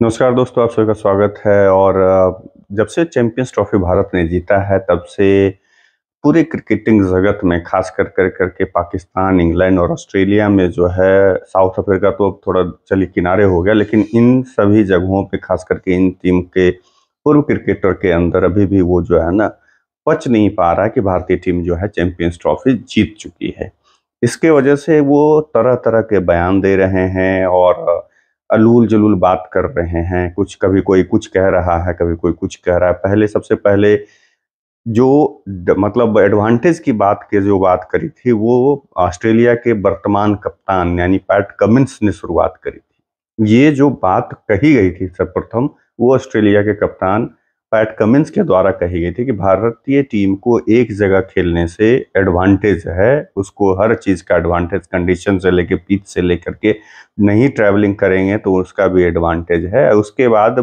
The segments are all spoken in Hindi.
नमस्कार दोस्तों, आप सभी का स्वागत है। और जब से चैंपियंस ट्रॉफी भारत ने जीता है तब से पूरे क्रिकेटिंग जगत में खास कर करके पाकिस्तान, इंग्लैंड और ऑस्ट्रेलिया में जो है, साउथ अफ्रीका तो अब थोड़ा चलिए किनारे हो गया, लेकिन इन सभी जगहों पे खास करके इन टीम के पूर्व क्रिकेटर के अंदर अभी भी वो जो है ना, पच नहीं पा रहा है कि भारतीय टीम जो है चैंपियंस ट्रॉफी जीत चुकी है। इसके वजह से वो तरह तरह के बयान दे रहे हैं और अलूल जलूल बात कर रहे हैं। कुछ कभी कोई कुछ कह रहा है, कभी कोई कुछ कह रहा है। पहले सबसे पहले जो मतलब एडवांटेज की बात करी थी, वो ऑस्ट्रेलिया के वर्तमान कप्तान यानी पैट कमिंस ने शुरुआत करी थी। ये जो बात कही गई थी सर्वप्रथम, वो ऑस्ट्रेलिया के कप्तान पैट कमिंस के द्वारा कही गई थी कि भारतीय टीम को एक जगह खेलने से एडवांटेज है, उसको हर चीज का एडवांटेज, कंडीशन से लेके पिच से लेकर के, नहीं ट्रैवलिंग करेंगे तो उसका भी एडवांटेज है। उसके बाद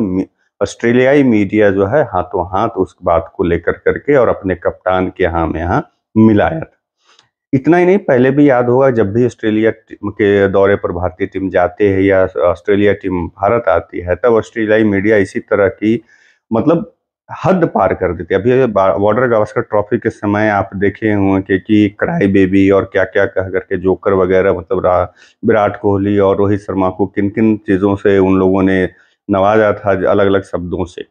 ऑस्ट्रेलियाई मीडिया जो है हाथों हाथ उस बात को लेकर करके और अपने कप्तान के यहाँ में यहाँ मिलाया था। इतना ही नहीं, पहले भी याद होगा जब भी ऑस्ट्रेलिया के दौरे पर भारतीय टीम जाते हैं या ऑस्ट्रेलिया टीम भारत आती है, तब ऑस्ट्रेलियाई मीडिया इसी तरह की मतलब हद पार कर देती है। अभी बॉर्डर गावस्कर ट्रॉफी के समय आप देखे होंगे कि क्राई बेबी और क्या क्या कह करके जोकर वगैरह, मतलब विराट कोहली और रोहित शर्मा को किन किन चीजों से उन लोगों ने नवाजा था, अलग अलग शब्दों से।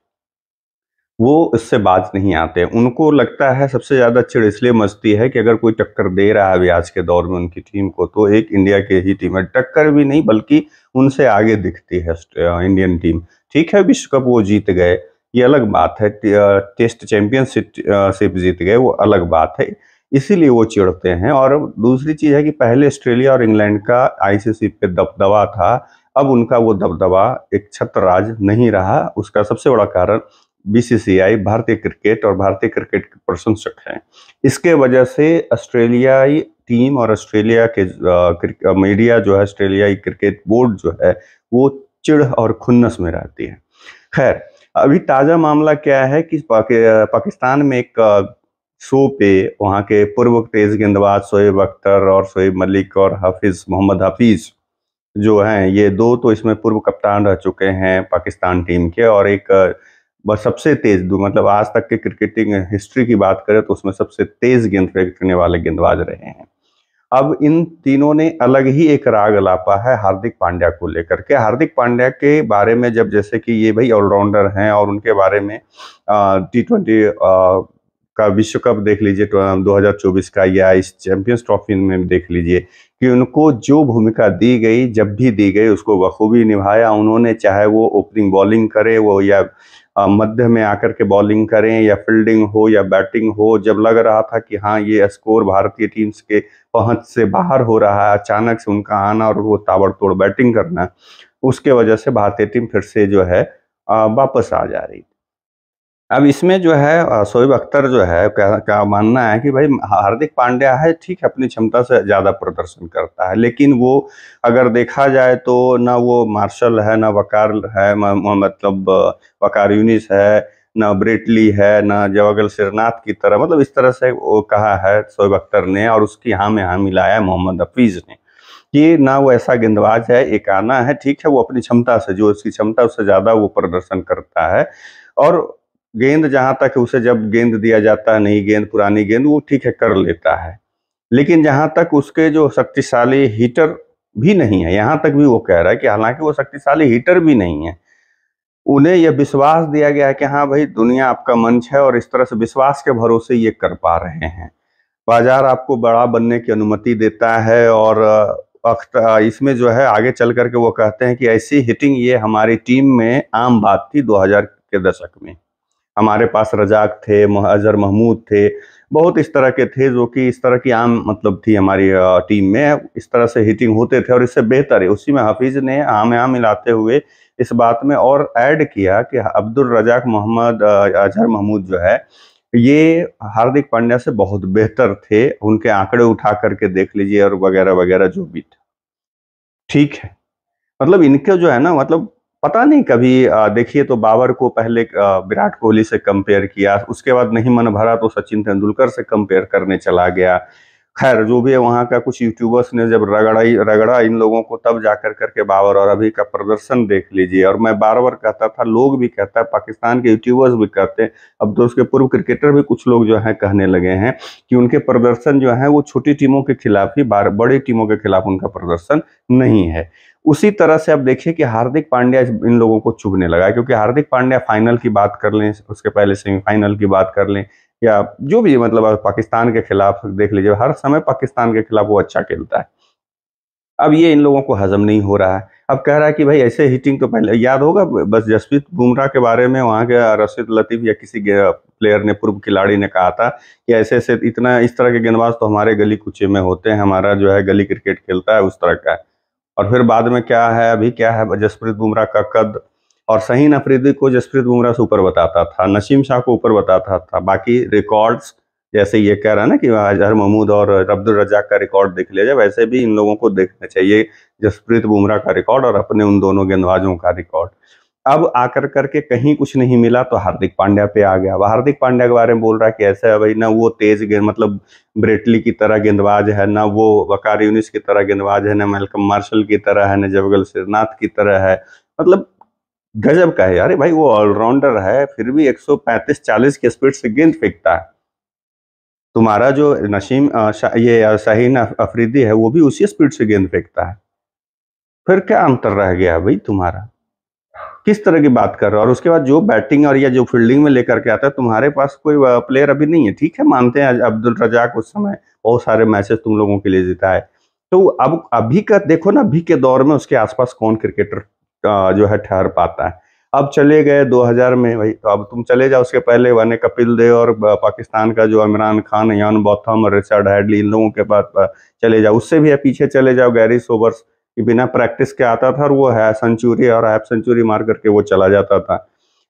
वो इससे बाज नहीं आते। उनको लगता है सबसे ज्यादा चिढ़ इसलिए मचती है कि अगर कोई टक्कर दे रहा है अभी आज के दौर में उनकी टीम को, तो एक इंडिया के ही टीम है। टक्कर भी नहीं बल्कि उनसे आगे दिखती है इंडियन टीम। ठीक है, विश्व कप वो जीत गए, ये अलग बात है। टेस्ट चैंपियनशिप जीत गए, वो अलग बात है। इसीलिए वो चिढ़ते हैं। और दूसरी चीज है कि पहले ऑस्ट्रेलिया और इंग्लैंड का आईसीसी पे दबदबा था, अब उनका वो दबदबा एक छत्रराज नहीं रहा। उसका सबसे बड़ा कारण बीसीसीआई, भारतीय क्रिकेट और भारतीय क्रिकेट के प्रशंसक हैं। इसके वजह से ऑस्ट्रेलियाई टीम और ऑस्ट्रेलिया के मीडिया जो है, ऑस्ट्रेलियाई क्रिकेट बोर्ड जो है, वो चिढ़ और खुन्नस में रहती है। खैर, अभी ताजा मामला क्या है कि पाकिस्तान में एक शो पे वहाँ के पूर्व तेज गेंदबाज शोएब अख्तर और शोएब मलिक और हाफिज मोहम्मद हाफिज जो हैं, ये दो तो इसमें पूर्व कप्तान रह चुके हैं पाकिस्तान टीम के, और एक बस सबसे तेज मतलब आज तक के क्रिकेटिंग हिस्ट्री की बात करें तो उसमें सबसे तेज गेंद फेंकने वाले गेंदबाज रहे हैं। अब इन तीनों ने अलग ही एक राग अलापा है हार्दिक पांड्या को लेकर के। हार्दिक पांड्या के बारे में जब, जैसे कि ये भाई ऑलराउंडर हैं और उनके बारे में T20 का विश्व कप देख लीजिए 2024 का, या इस चैंपियंस ट्रॉफी में देख लीजिए कि उनको जो भूमिका दी गई, जब भी दी गई उसको बखूबी निभाया उन्होंने। चाहे वो ओपनिंग बॉलिंग करे, वो या मध्य में आकर के बॉलिंग करें, या फील्डिंग हो या बैटिंग हो, जब लग रहा था कि हाँ ये स्कोर भारतीय टीम्स के पहुंच से बाहर हो रहा है, अचानक से उनका आना और वो ताबड़तोड़ बैटिंग करना, उसके वजह से भारतीय टीम फिर से जो है वापस आ जा रही। अब इसमें जो है शोएब अख्तर जो है, क्या मानना है कि भाई हार्दिक पांड्या है, ठीक है, अपनी क्षमता से ज्यादा प्रदर्शन करता है, लेकिन वो अगर देखा जाए तो ना वो मार्शल है, ना वकार है, मतलब वकार यूनिस है, ना ब्रेटली है, ना जवागल श्रीनाथ की तरह, मतलब इस तरह से वो कहा है शोएब अख्तर ने, और उसकी हाँ में हाँ मिलाया है मोहम्मद हफीज ने कि ना वो ऐसा गेंदबाज है, एक आना है, ठीक है, वो अपनी क्षमता से, जो उसकी क्षमता उससे ज्यादा वो प्रदर्शन करता है। और गेंद जहां तक है, उसे जब गेंद दिया जाता है, नई गेंद पुरानी गेंद, वो ठीक है कर लेता है। लेकिन जहां तक उसके जो शक्तिशाली हिटर भी नहीं है, यहां तक भी वो कह रहा है कि हालांकि वो शक्तिशाली हिटर भी नहीं है, उन्हें यह विश्वास दिया गया है कि हाँ भाई दुनिया आपका मंच है, और इस तरह से विश्वास के भरोसे ये कर पा रहे हैं। बाजार आपको बड़ा बनने की अनुमति देता है। और इसमें जो है आगे चल करके वो कहते हैं कि ऐसी हिटिंग ये हमारी टीम में आम बात थी 2000 के दशक में। हमारे पास रजाक थे, अजहर महमूद थे, बहुत इस तरह के थे जो कि इस तरह की आम मतलब थी हमारी टीम में, इस तरह से हिटिंग होते थे और इससे बेहतर है। उसी में हाफिज ने आम आम मिलाते हुए इस बात में और ऐड किया कि अब्दुल रजाक मोहम्मद, अजहर महमूद जो है, ये हार्दिक पांड्या से बहुत बेहतर थे, उनके आंकड़े उठा करके देख लीजिए और वगैरह वगैरह जो भी था। ठीक है, मतलब इनके जो है ना, मतलब पता नहीं कभी देखिए तो बाबर को पहले विराट कोहली से कंपेयर किया, उसके बाद नहीं मन भरा तो सचिन तेंदुलकर से कंपेयर करने चला गया। खैर जो भी है, वहाँ का कुछ यूट्यूबर्स ने जब रगड़ा इन लोगों को, तब जाकर करके बाबर, और अभी का प्रदर्शन देख लीजिए। और मैं बार बार कहता था, लोग भी कहता है, पाकिस्तान के यूट्यूबर्स भी कहते हैं, अब तो उसके पूर्व क्रिकेटर भी कुछ लोग जो है कहने लगे हैं कि उनके प्रदर्शन जो है वो छोटी टीमों के खिलाफ ही, बड़ी टीमों के खिलाफ उनका प्रदर्शन नहीं है। उसी तरह से अब देखिए कि हार्दिक पांड्या इन लोगों को चुभने लगा है, क्योंकि हार्दिक पांड्या फाइनल की बात कर लें, उसके पहले सेमीफाइनल की बात कर लें, या जो भी मतलब पाकिस्तान के खिलाफ देख लीजिए, हर समय पाकिस्तान के खिलाफ वो अच्छा खेलता है। अब ये इन लोगों को हजम नहीं हो रहा है। अब कह रहा है कि भाई ऐसे हिटिंग तो पहले याद होगा, बस जसप्रीत बुमराह के बारे में वहाँ के रशीद लतीफ़ या किसी प्लेयर ने, पूर्व खिलाड़ी ने कहा था कि ऐसे ऐसे इतना इस तरह के गेंदबाज तो हमारे गली कूचे में होते हैं, हमारा जो है गली क्रिकेट खेलता है उस तरह का है। और फिर बाद में क्या है, अभी क्या है, जसप्रीत बुमराह का कद, और शाहीन अफरीदी को जसप्रीत बुमराह से ऊपर बताता था, नसीम शाह को ऊपर बताता था, बाकी रिकॉर्ड्स जैसे ये कह रहा है ना कि अजहर महमूद और अब्दुल रजाक का रिकॉर्ड देख लिया जाए, वैसे भी इन लोगों को देखना चाहिए जसप्रीत बुमराह का रिकॉर्ड और अपने उन दोनों गेंदबाजों का रिकॉर्ड। अब आकर करके कहीं कुछ नहीं मिला तो हार्दिक पांड्या पे आ गया। अब हार्दिक पांड्या के बारे में बोल रहा है कि ऐसा है भाई, ना वो तेज गेंद मतलब ब्रेटली की तरह गेंदबाज है, ना वो वकार यूनिस की तरह गेंदबाज है, ना मेलकम मार्शल की तरह है, ना जवेगल श्रीनाथ की तरह है। मतलब गजब का है यार भाई, वो ऑलराउंडर है, फिर भी 135-40 की स्पीड से गेंद फेंकता है। तुम्हारा जो नसीम ये शाहीन अफरीदी है, वो भी उसी स्पीड से गेंद फेंकता है। फिर क्या अंतर रह गया भाई तुम्हारा? किस तरह की बात कर रहे हो? और उसके बाद जो बैटिंग और या जो फील्डिंग में लेकर के आता है, तुम्हारे पास कोई प्लेयर अभी नहीं है। ठीक है, मानते हैं अब्दुल रजाक उस समय बहुत सारे मैचेस तुम लोगों के लिए जीता है, तो अब अभी का देखो ना, अभी के दौर में उसके आसपास कौन क्रिकेटर जो है ठहर पाता है। अब चले गए 2000 में भाई, तो अब तुम चले जाओ, उसके पहले बने कपिल देव और पाकिस्तान का जो इमरान खान, यान बोथम और रिचर्ड हैडली, इन लोगों के पास चले जाओ। उससे भी पीछे चले जाओ, गैरी सोबर्स, कि बिना प्रैक्टिस के आता था और वो है सेंचुरी और हाफ सेंचुरी मार करके वो चला जाता था।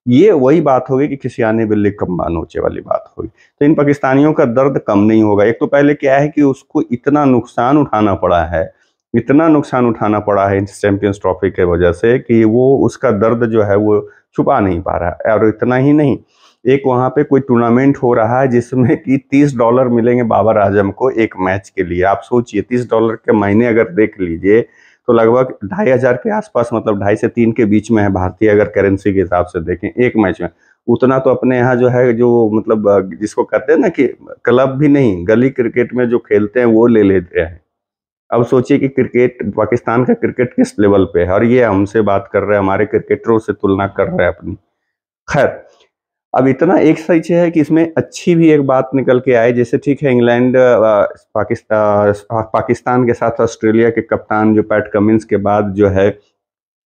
ये वही बात होगी कि किसी आने बिल्ली कम्बा नोचे वाली बात होगी। तो इन पाकिस्तानियों का दर्द कम नहीं होगा। एक तो पहले क्या है कि उसको इतना नुकसान उठाना पड़ा है, इतना नुकसान उठाना पड़ा है इस चैंपियंस ट्रॉफी के वजह से, कि वो उसका दर्द जो है वो छुपा नहीं पा रहा है। और इतना ही नहीं, एक वहां पे कोई टूर्नामेंट हो रहा है जिसमें कि $30 मिलेंगे बाबर आजम को एक मैच के लिए। आप सोचिए, $30 के महीने अगर देख लीजिए तो लगभग 2500 के आसपास, मतलब 2.5 से 3 के बीच में है भारतीय अगर करेंसी के हिसाब से देखें एक मैच में। उतना तो अपने यहाँ जो है, जो मतलब जिसको कहते हैं ना कि क्लब भी नहीं, गली क्रिकेट में जो खेलते हैं वो ले लेते हैं। अब सोचिए कि क्रिकेट, पाकिस्तान का क्रिकेट किस लेवल पे है, और ये हमसे बात कर रहे हैं, हमारे क्रिकेटरों से तुलना कर रहे हैं अपनी। खैर, अब इतना एक सच है कि इसमें अच्छी भी एक बात निकल के आई। जैसे ठीक है, इंग्लैंड पाकिस्तान के साथ ऑस्ट्रेलिया के कप्तान जो पैट कमिंस के बाद जो है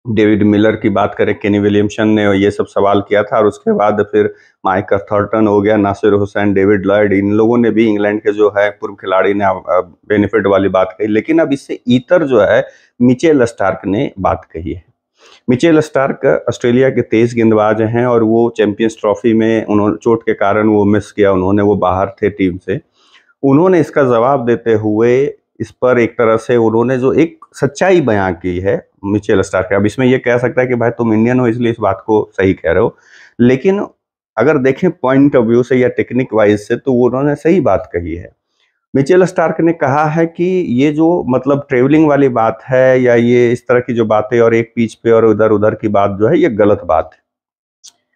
डेविड मिलर की बात करें, केनी विलियमसन ने ये सब सवाल किया था, और उसके बाद फिर माइक थॉर्टन हो गया, नासिर हुसैन, डेविड लॉयड, इन लोगों ने भी, इंग्लैंड के जो है पूर्व खिलाड़ी ने बेनिफिट वाली बात कही। लेकिन अब इससे इतर जो है मिचेल स्टार्क ने बात कही है। मिचेल स्टार्क ऑस्ट्रेलिया के तेज गेंदबाज हैं, और वो चैंपियंस ट्रॉफी में उन्होंने चोट के कारण वो मिस किया, उन्होंने, वो बाहर थे टीम से। उन्होंने इसका जवाब देते हुए इस पर एक तरह से उन्होंने जो एक सच्चाई बयां की है मिचेल स्टार्क। अब इसमें ये कह सकता है कि भाई तुम इंडियन हो इसलिए इस बात को सही कह रहे हो, लेकिन अगर देखें पॉइंट ऑफ व्यू से या टेक्निक वाइज से, तो वो उन्होंने सही बात कही है। मिचेल स्टार्क ने कहा है कि ये जो मतलब ट्रेवलिंग वाली बात है, या ये इस तरह की जो बातें और एक पिच पे और उधर उधर की बात जो है, ये गलत बात है।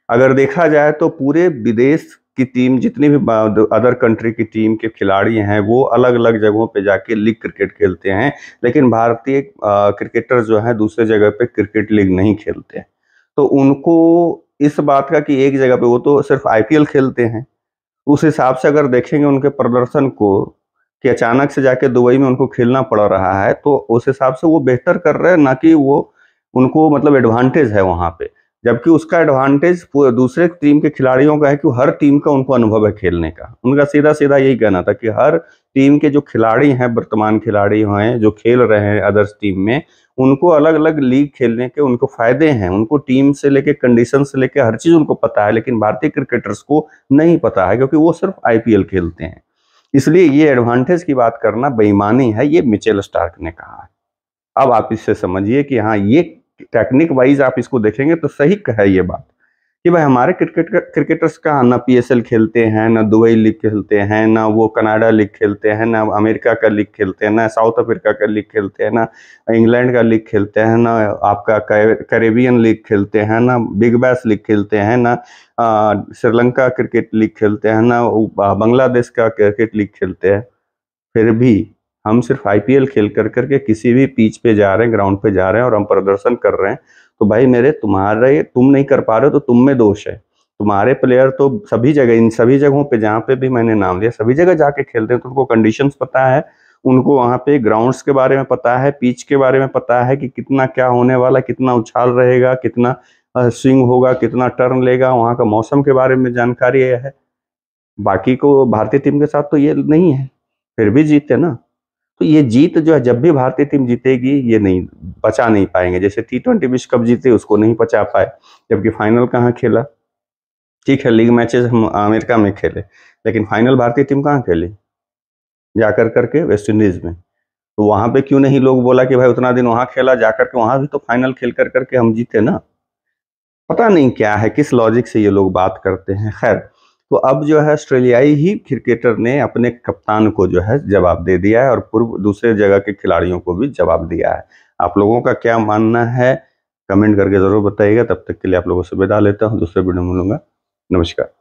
अगर देखा जाए तो पूरे विदेश की टीम, जितनी भी अदर कंट्री की टीम के खिलाड़ी हैं, वो अलग अलग जगहों पे जाके लीग क्रिकेट खेलते हैं, लेकिन भारतीय क्रिकेटर जो हैं दूसरे जगह पे क्रिकेट लीग नहीं खेलते हैं। तो उनको इस बात का कि एक जगह पे, वो तो सिर्फ आईपीएल खेलते हैं, उस हिसाब से अगर देखेंगे उनके प्रदर्शन को, कि अचानक से जाके दुबई में उनको खेलना पड़ रहा है, तो उस हिसाब से वो बेहतर कर रहे हैं, ना कि वो, उनको मतलब एडवांटेज है वहां पे। जबकि उसका एडवांटेज दूसरे टीम के खिलाड़ियों का है कि हर टीम का उनको अनुभव है खेलने का। उनका सीधा सीधा यही कहना था कि हर टीम के जो खिलाड़ी हैं, वर्तमान खिलाड़ी हैं जो खेल रहे हैं अदर्स टीम में, उनको अलग अलग लीग खेलने के उनको फायदे हैं, उनको टीम से लेके कंडीशन से लेके हर चीज उनको पता है। लेकिन भारतीय क्रिकेटर्स को नहीं पता है, क्योंकि वो सिर्फ आईपीएल खेलते हैं। इसलिए ये एडवांटेज की बात करना बेईमानी है, ये मिचेल स्टार्क ने कहा है। अब आप इससे समझिए कि हाँ, ये टेक्निक वाइज आप इसको देखेंगे तो सही है ये बात, कि भाई हमारे क्रिकेटर्स का ना पीएसएल खेलते हैं, ना दुबई लीग खेलते हैं, ना वो कनाडा लीग खेलते हैं, ना अमेरिका का लीग खेलते हैं, ना साउथ अफ्रीका का लीग खेलते हैं, ना इंग्लैंड का लीग खेलते हैं, ना आपका कैरेबियन लीग खेलते हैं, ना बिग बैश लीग खेलते हैं, ना श्रीलंका क्रिकेट लीग खेलते हैं, ना बांग्लादेश का क्रिकेट लीग खेलते हैं। फिर भी हम सिर्फ आईपीएल खेल कर करके किसी भी पिच पे जा रहे हैं, ग्राउंड पे जा रहे हैं और हम प्रदर्शन कर रहे हैं, तो भाई मेरे तुम्हारे तुम नहीं कर पा रहे हो तो तुम में दोष है। तुम्हारे प्लेयर तो सभी जगह, इन सभी जगहों पे जहाँ पे भी मैंने नाम लिया, सभी जगह जाके खेलते हैं, तो उनको कंडीशंस पता है, उनको वहाँ पे ग्राउंड्स के बारे में पता है, पिच के बारे में पता है कि कितना क्या होने वाला, कितना उछाल रहेगा, कितना स्विंग होगा, कितना टर्न लेगा, वहाँ का मौसम के बारे में जानकारी है। बाकी को भारतीय टीम के साथ तो ये नहीं है, फिर भी जीते ना। तो ये जीत जो है, जब भी भारतीय टीम जीतेगी ये नहीं पचा नहीं पाएंगे। जैसे T20 विश्व कप जीते, उसको नहीं पचा पाए, जबकि फाइनल कहाँ खेला। ठीक है, लीग मैचेस हम अमेरिका में खेले, लेकिन फाइनल भारतीय टीम कहाँ खेली, जाकर करके वेस्ट इंडीज में। तो वहां पे क्यों नहीं लोग बोला कि भाई उतना दिन वहां खेला, जाकर के वहां भी तो फाइनल खेल कर करके हम जीते ना। पता नहीं क्या है, किस लॉजिक से ये लोग बात करते हैं। खैर, तो अब जो है ऑस्ट्रेलियाई ही क्रिकेटर ने अपने कप्तान को जो है जवाब दे दिया है, और पूर्व दूसरे जगह के खिलाड़ियों को भी जवाब दिया है। आप लोगों का क्या मानना है, कमेंट करके जरूर बताइएगा। तब तक के लिए आप लोगों से विदा लेता हूँ, दूसरे वीडियो में मिलूंगा। नमस्कार।